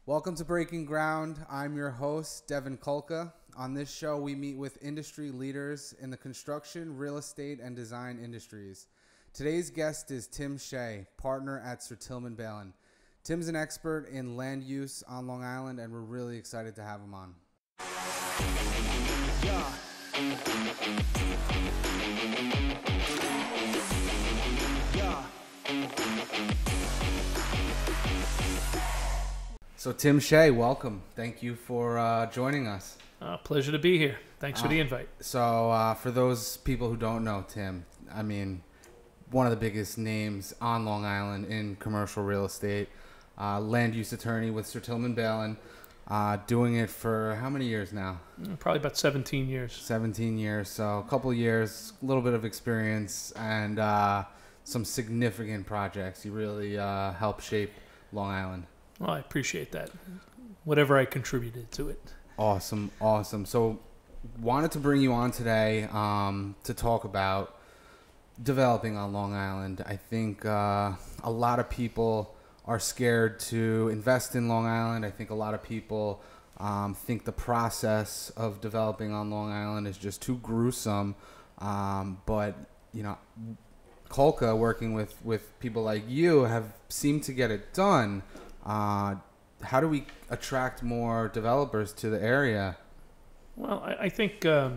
Welcome to Breaking Ground. I'm your host, Devin Kolka. On this show, we meet with industry leaders in the construction, real estate, and design industries. Today's guest is Tim Shea, partner at Sir Tillman Balin. Tim's an expert in land use on Long Island, and we're really excited to have him on. Yeah. So Tim Shea, welcome. Thank you for joining us. Pleasure to be here. Thanks for the invite. So for those people who don't know Tim, I mean, one of the biggest names on Long Island in commercial real estate, land use attorney with Sir Tillman Balin, doing it for how many years now? Probably about 17 years. 17 years. So a couple of years, a little bit of experience, and some significant projects. You really helped shape Long Island. Well, I appreciate that. Whatever I contributed to it. Awesome. So wanted to bring you on today to talk about developing on Long Island. I think a lot of people are scared to invest in Long Island. I think a lot of people think the process of developing on Long Island is just too gruesome. But, you know, Kolka, working with people like you, have seemed to get it done. How do we attract more developers to the area? Well, I think there's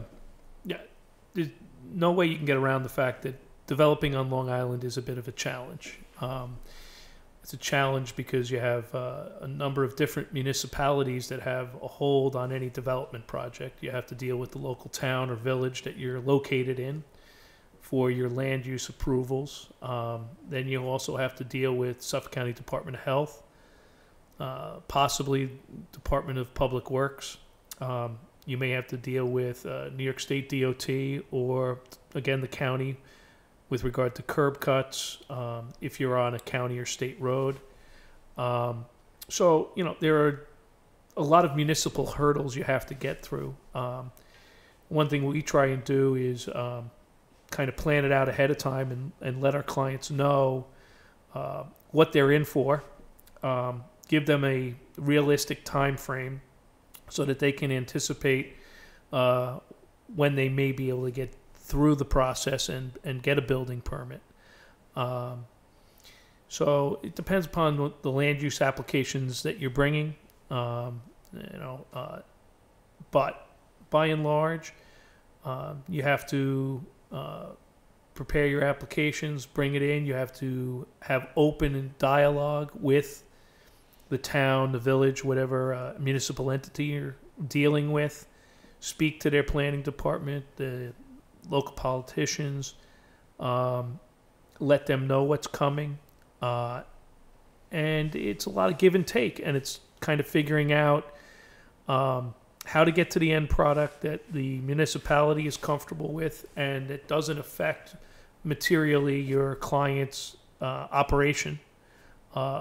no way you can get around the fact that developing on Long Island is a bit of a challenge. It's a challenge because you have a number of different municipalities that have a hold on any development project. You have to deal with the local town or village that you're located in for your land use approvals. Then you also have to deal with Suffolk County Department of Health, possibly Department of Public Works. You may have to deal with New York State DOT or, again, the county with regard to curb cuts if you're on a county or state road. So, you know, there are a lot of municipal hurdles you have to get through. One thing we try and do is kind of plan it out ahead of time and let our clients know what they're in for. Give them a realistic time frame so that they can anticipate when they may be able to get through the process and get a building permit. So it depends upon the land use applications that you're bringing, but by and large, you have to prepare your applications, bring it in. You have to have open dialogue with the town, the village, whatever municipal entity you're dealing with. Speak to their planning department, the local politicians, let them know what's coming. And it's a lot of give and take, and it's kind of figuring out how to get to the end product that the municipality is comfortable with and it doesn't affect materially your client's operation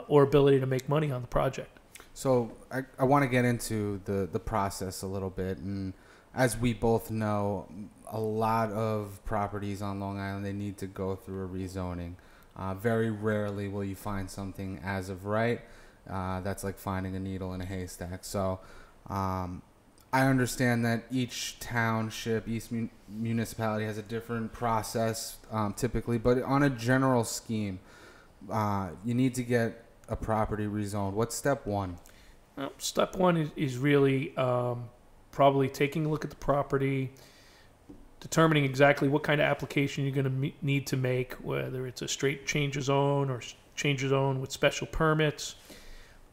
or ability to make money on the project. So I want to get into the process a little bit. And as we both know, a lot of properties on Long Island, they need to go through a rezoning. Very rarely will you find something as of right. That's like finding a needle in a haystack. So I understand that each township, each municipality has a different process typically, but on a general scheme, you need to get a property rezoned. What's step one? Well, step one is really probably taking a look at the property, determining exactly what kind of application you're going to need to make, whether it's a straight change of zone or change of zone with special permits.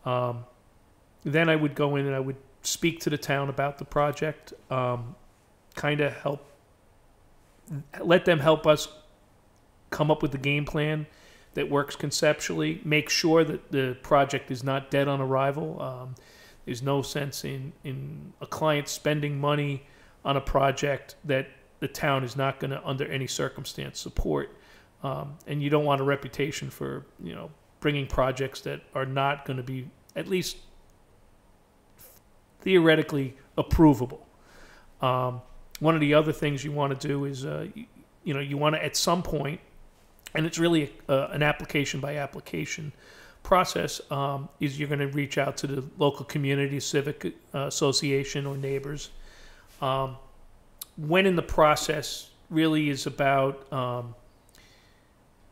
Then I would go in and I would speak to the town about the project, kind of let them help us come up with the game plan that works conceptually, make sure that the project is not dead on arrival. There's no sense in a client spending money on a project that the town is not going to, under any circumstance, support. And you don't want a reputation for, bringing projects that are not going to be at least theoretically approvable. One of the other things you want to do is, you want to at some point, and it's really an application by application, process is you're going to reach out to the local community, civic association, or neighbors. When in the process really is about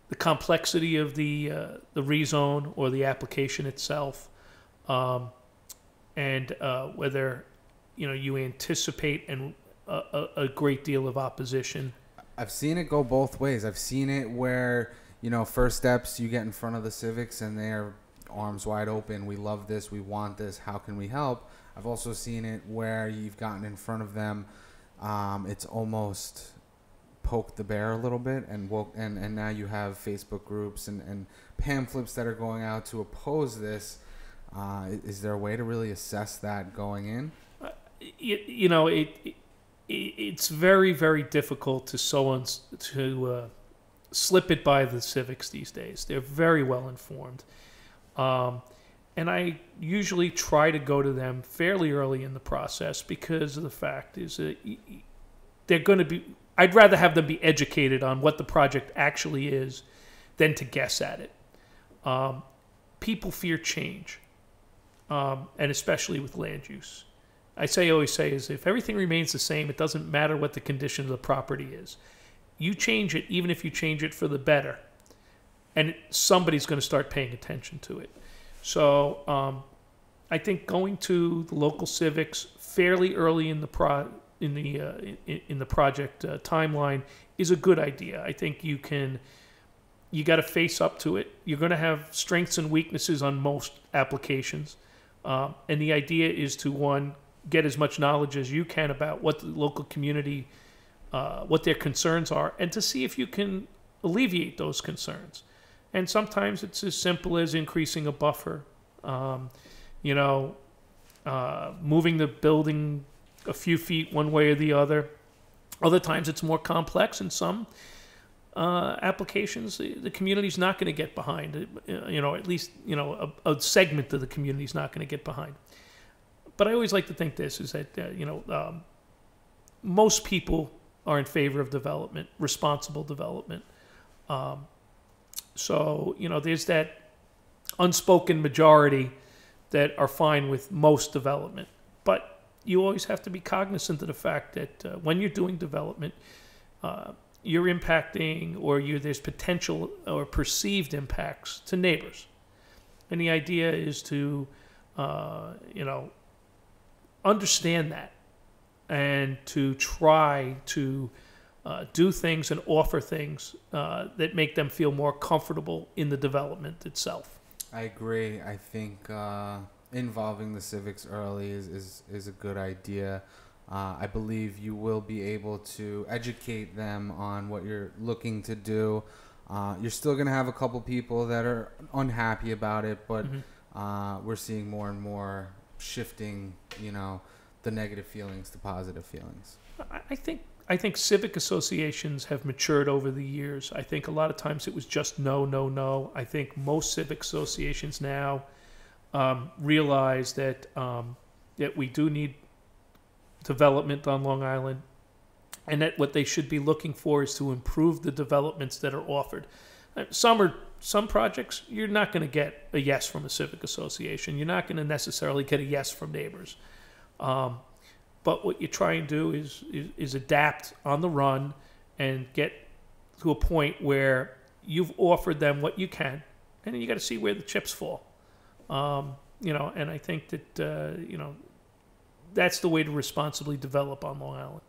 the complexity of the rezone or the application itself, and whether you anticipate a great deal of opposition. I've seen it go both ways. I've seen it where first steps, you get in front of the civics and they're arms wide open. We love this. We want this. How can we help? I've also seen it where you've gotten in front of them. It's almost poked the bear a little bit, and now you have Facebook groups and pamphlets that are going out to oppose this. Is there a way to really assess that going in? It's very, very difficult to slip it by the civics these days. They're very well informed. And I usually try to go to them fairly early in the process, because of the fact is that they're going to be, I'd rather have them be educated on what the project actually is than to guess at it. People fear change, and especially with land use. Always say is, if everything remains the same, it doesn't matter what the condition of the property is. You change it, even if you change it for the better, and somebody's going to start paying attention to it. So I think going to the local civics fairly early in the project timeline is a good idea. I think you got to face up to it. You're going to have strengths and weaknesses on most applications, and the idea is to, one, get as much knowledge as you can about what the local community, what their concerns are, and to see if you can alleviate those concerns. And sometimes it's as simple as increasing a buffer, moving the building a few feet one way or the other. Other times it's more complex. In some applications, the community's not going to get behind it. At least a segment of the community is not going to get behind. But I always like to think this is that most people are in favor of development, responsible development. So there's that unspoken majority that are fine with most development. But you always have to be cognizant of the fact that when you're doing development, you're impacting, or there's potential or perceived impacts to neighbors. And the idea is to, understand that, and to try to do things and offer things that make them feel more comfortable in the development itself. I agree. I think involving the civics early is a good idea. I believe you will be able to educate them on what you're looking to do. You're still going to have a couple people that are unhappy about it, but we're seeing more and more shifting, the negative feelings to positive feelings. I think civic associations have matured over the years. I think a lot of times it was just no, no, no. I think most civic associations now realize that that we do need development on Long Island, and that what they should be looking for is to improve the developments that are offered. Some projects you're not going to get a yes from a civic association. You're not going to necessarily get a yes from neighbors. But what you try and do is adapt on the run and get to a point where you've offered them what you can, and then you got to see where the chips fall. And I think that that's the way to responsibly develop on Long Island.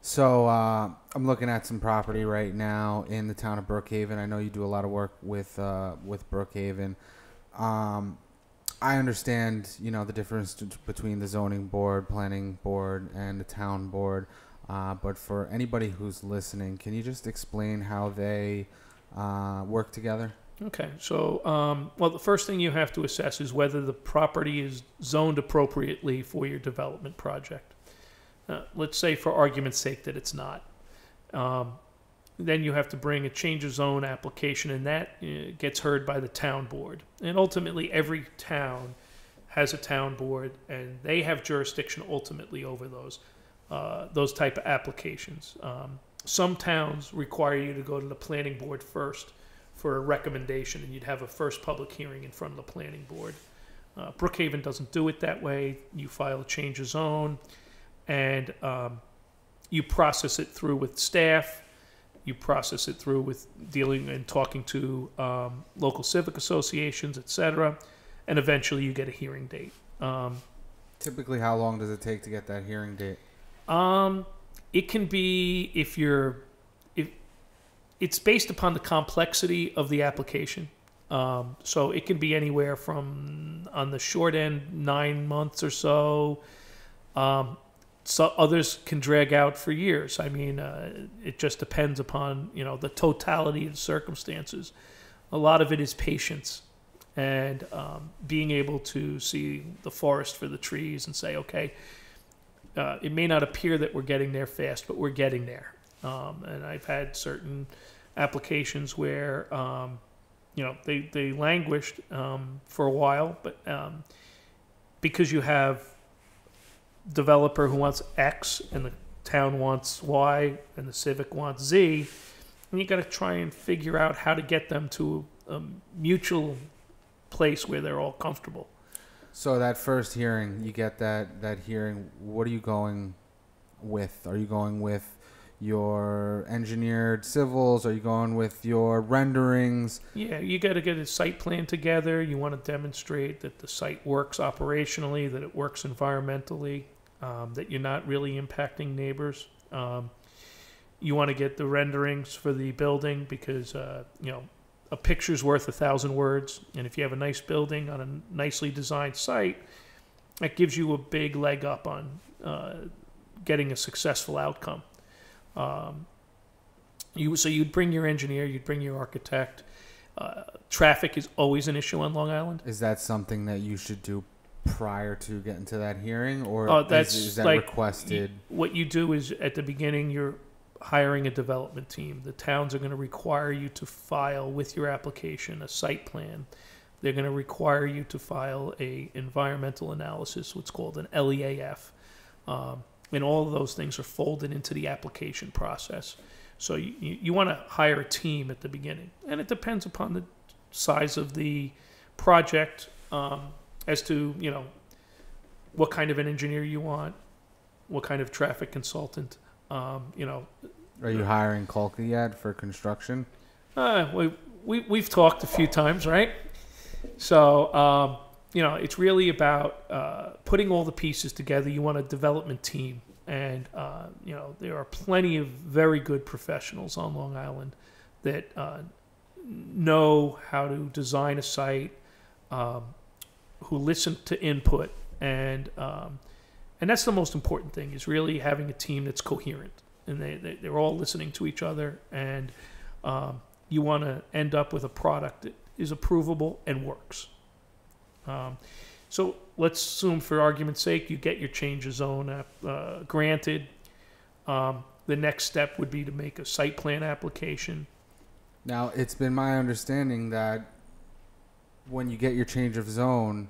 So I'm looking at some property right now in the town of Brookhaven. I know you do a lot of work with Brookhaven. I understand, the difference between the zoning board, planning board, and the town board. But for anybody who's listening, can you just explain how they work together? Okay. So, the first thing you have to assess is whether the property is zoned appropriately for your development project. Let's say, for argument's sake, that it's not. Then you have to bring a change of zone application, and that gets heard by the town board. And ultimately, every town has a town board, and they have jurisdiction ultimately over those type of applications. Some towns require you to go to the planning board first for a recommendation, and you'd have a first public hearing in front of the planning board. Brookhaven doesn't do it that way. You file a change of zone, and you process it through with staff. You process it through with dealing and talking to local civic associations, etc., and eventually you get a hearing date. Typically, how long does it take to get that hearing date? It can be if it's based upon the complexity of the application. So it can be anywhere from, on the short end, 9 months or so. So others can drag out for years. I mean, it just depends upon, the totality of the circumstances. A lot of it is patience and being able to see the forest for the trees and say, okay, it may not appear that we're getting there fast, but we're getting there. And I've had certain applications where, they languished for a while, but because you have developer who wants X and the town wants Y and the civic wants Z, and you got to try and figure out how to get them to a mutual place where they're all comfortable. So that first hearing, you get that hearing, what are you going with? Are you going with your engineered civils? Are you going with your renderings? Yeah, you got to get a site plan together. You want to demonstrate that the site works operationally, that it works environmentally, that you're not really impacting neighbors. You want to get the renderings for the building because, a picture's worth 1,000 words. And if you have a nice building on a nicely designed site, that gives you a big leg up on getting a successful outcome. So you'd bring your engineer, you'd bring your architect. Traffic is always an issue on Long Island. Is that something that you should do prior to getting to that hearing, or is that like requested? What you do is at the beginning, you're hiring a development team. The towns are going to require you to file with your application a site plan. They're going to require you to file a environmental analysis, what's called an LEAF. And all of those things are folded into the application process. So you want to hire a team at the beginning. And it depends upon the size of the project as to, what kind of an engineer you want, what kind of traffic consultant. Are you hiring Kolke yet for construction? We've talked a few times, right? So, it's really about putting all the pieces together. You want a development team. And, there are plenty of very good professionals on Long Island that know how to design a site, who listen to input. And that's the most important thing, is really having a team that's coherent. And they're all listening to each other. And you want to end up with a product that is approvable and works. So let's assume, for argument's sake, you get your change of zone granted. The next step would be to make a site plan application. Now, it's been my understanding that when you get your change of zone,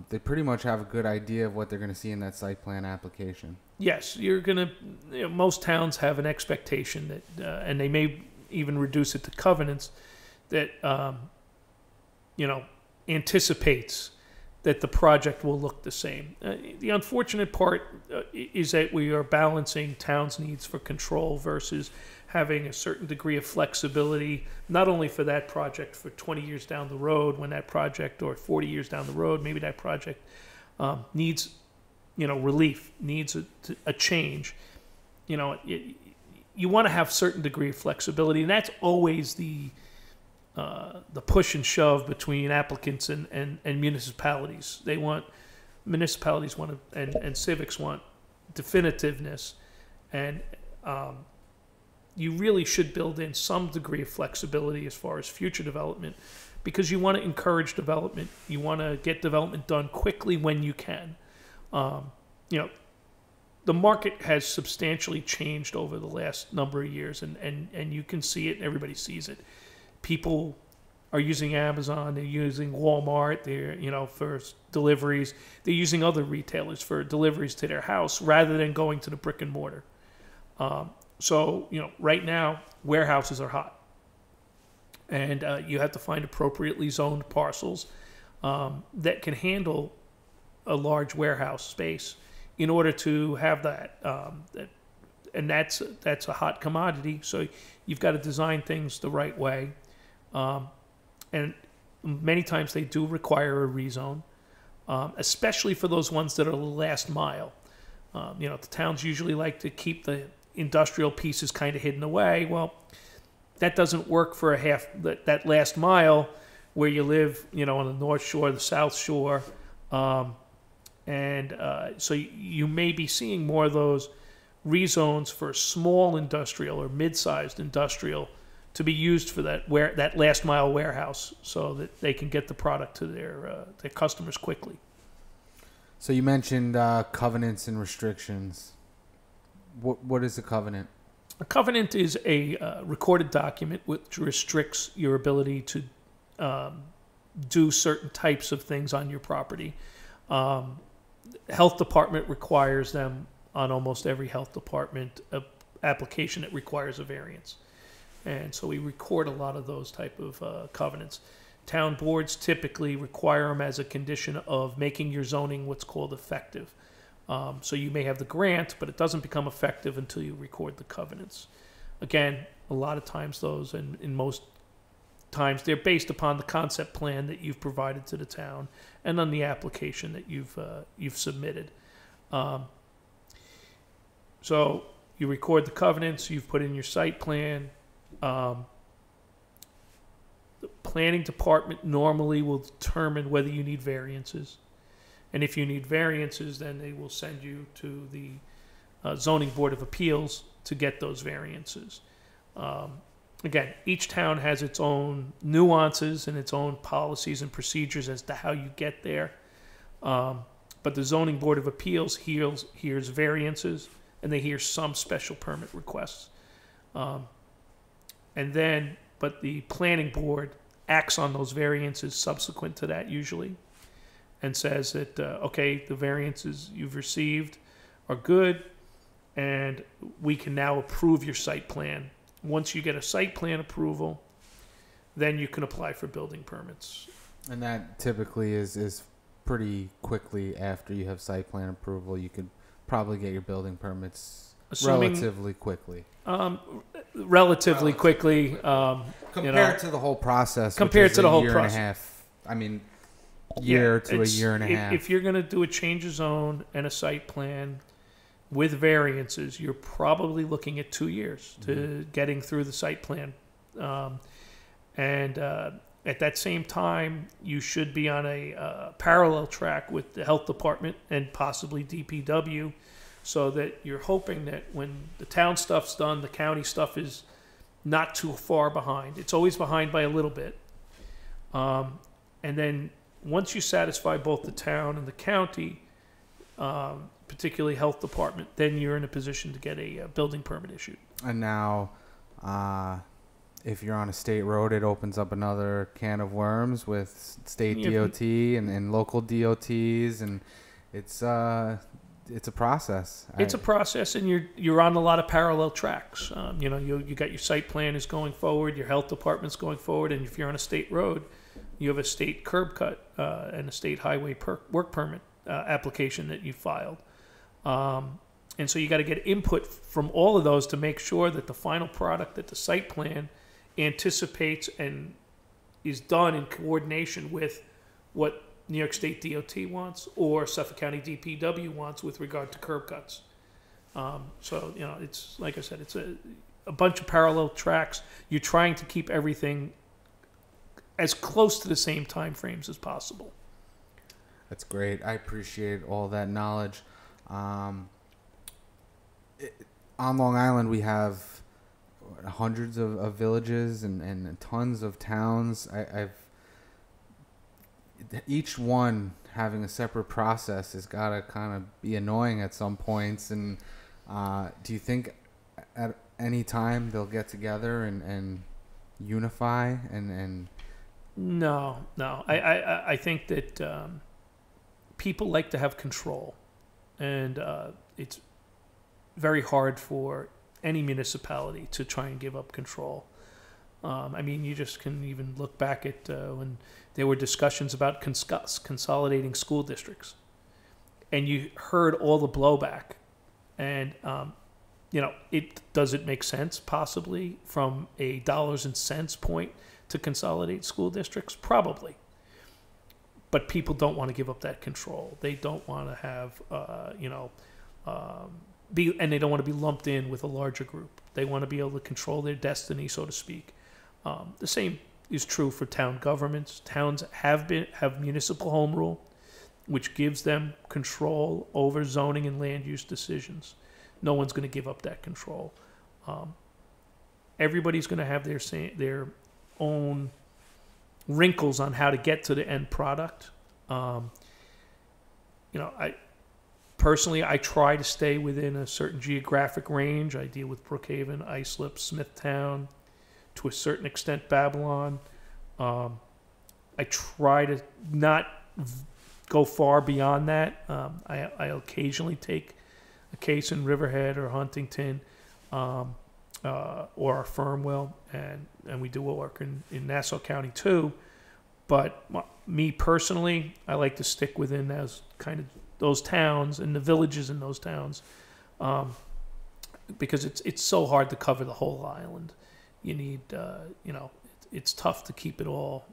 they pretty much have a good idea of what they're going to see in that site plan application. Yes, you're going to. Most towns have an expectation that, and they may even reduce it to covenants that, anticipates that the project will look the same. The unfortunate part is that we are balancing towns' needs for control versus having a certain degree of flexibility, not only for that project for 20 years down the road, when that project, or 40 years down the road, maybe that project needs, relief, needs a change. You want to have certain degree of flexibility, and that's always the push and shove between applicants and municipalities. Municipalities want and civics want definitiveness, and you really should build in some degree of flexibility as far as future development, because you want to encourage development. You want to get development done quickly when you can. The market has substantially changed over the last number of years, and you can see it. Everybody sees it. People are using Amazon, they're using Walmart, they're, for deliveries. They're using other retailers for deliveries to their house rather than going to the brick and mortar. So, right now, warehouses are hot. And you have to find appropriately zoned parcels that can handle a large warehouse space in order to have that. And that's a hot commodity. So you've got to design things the right way. And many times they do require a rezone, especially for those ones that are the last mile. The towns usually like to keep the industrial pieces kind of hidden away. Well, that doesn't work for that last mile where you live, on the North Shore, the South Shore. So you may be seeing more of those rezones for small industrial or mid-sized industrial to be used for that last mile warehouse, so that they can get the product to their customers quickly. So you mentioned covenants and restrictions. What is a covenant? A covenant is a recorded document which restricts your ability to do certain types of things on your property. Health department requires them on almost every health department application that requires a variance. And so we record a lot of those type of covenants. Town boards typically require them as a condition of making your zoning what's called effective. So you may have the grant, but it doesn't become effective until you record the covenants. Again, a lot of times those, and in most times, they're based upon the concept plan that you've provided to the town and on the application that you've submitted. So you record the covenants, you've put in your site plan. The planning department normally will determine whether you need variances. And if you need variances, then they will send you to the zoning board of appeals to get those variances. Again, each town has its own nuances and its own policies and procedures as to how you get there. But the zoning board of appeals hears variances, and they hear some special permit requests. But the planning board acts on those variances subsequent to that usually, and says that, okay, the variances you've received are good, and we can now approve your site plan. Once you get a site plan approval, then you can apply for building permits. And that typically is pretty quickly after you have site plan approval. You could probably get your building permits relatively quickly. Relatively quickly. Compared to the whole process. Compared to the whole year process. And a half. I mean, year to a year and a half. If you're going to do a change of zone and a site plan with variances, you're probably looking at 2 years to getting through the site plan. At that same time, you should be on a parallel track with the health department and possibly DPW, so that you're hoping that when the town stuff's done, the county stuff is not too far behind. It's always behind by a little bit. And then once you satisfy both the town and the county, particularly health department, then you're in a position to get a building permit issued. And now, if you're on a state road, it opens up another can of worms with state DOT and local DOTs, and it's a process. It's a process, and you're on a lot of parallel tracks. You got your site plan is going forward, your health department's going forward, and if you're on a state road, you have a state curb cut and a state highway work permit application that you filed. And so you got to get input from all of those to make sure that the final product, that the site plan anticipates and is done in coordination with what New York State DOT wants or Suffolk County DPW wants with regard to curb cuts. It's like I said, it's a bunch of parallel tracks. You're trying to keep everything as close to the same time frames as possible. That's great. I appreciate all that knowledge. On Long Island, we have hundreds of villages and tons of towns. Each one having a separate process has got to kind of be annoying at some points. And do you think at any time they'll get together and unify and No. I think that people like to have control, and it's very hard for any municipality to try and give up control. I mean, you just can even look back at when there were discussions about consolidating school districts, and you heard all the blowback. And does it make sense possibly from a dollars and cents point to consolidate school districts? Probably. But people don't want to give up that control. They don't want to have, and they don't want to be lumped in with a larger group. They want to be able to control their destiny, so to speak. The same is true for town governments. Towns have municipal home rule, which gives them control over zoning and land use decisions. No one's going to give up that control. Everybody's going to have their own wrinkles on how to get to the end product. I personally try to stay within a certain geographic range. I deal with Brookhaven, Islip, Smithtown, to a certain extent Babylon. I try to not go far beyond that. I occasionally take a case in Riverhead or Huntington, or our firm will, and we do work in Nassau County too. But me personally, I like to stick within those towns and the villages in those towns, because it's so hard to cover the whole island. You need, it's tough to keep it all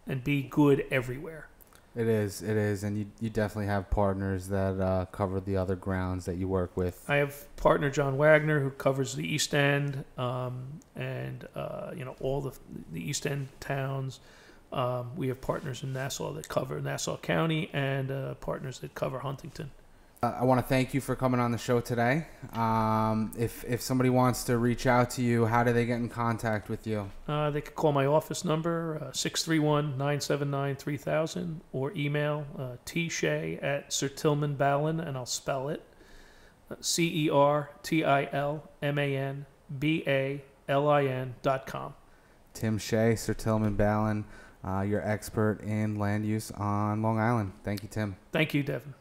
and be good everywhere. It is, and you definitely have partners that cover the other grounds that you work with. I have partner John Wagner, who covers the East End, and all the East End towns. We have partners in Nassau that cover Nassau County, and partners that cover Huntington. I want to thank you for coming on the show today. If somebody wants to reach out to you, how do they get in contact with you? They could call my office number, 631-979-3000, or email tshea@sertilmanbalin, and I'll spell it, CERTILMANBALIN.com. Tim Shea, Sertilman Balin, your expert in land use on Long Island. Thank you, Tim. Thank you, Devin.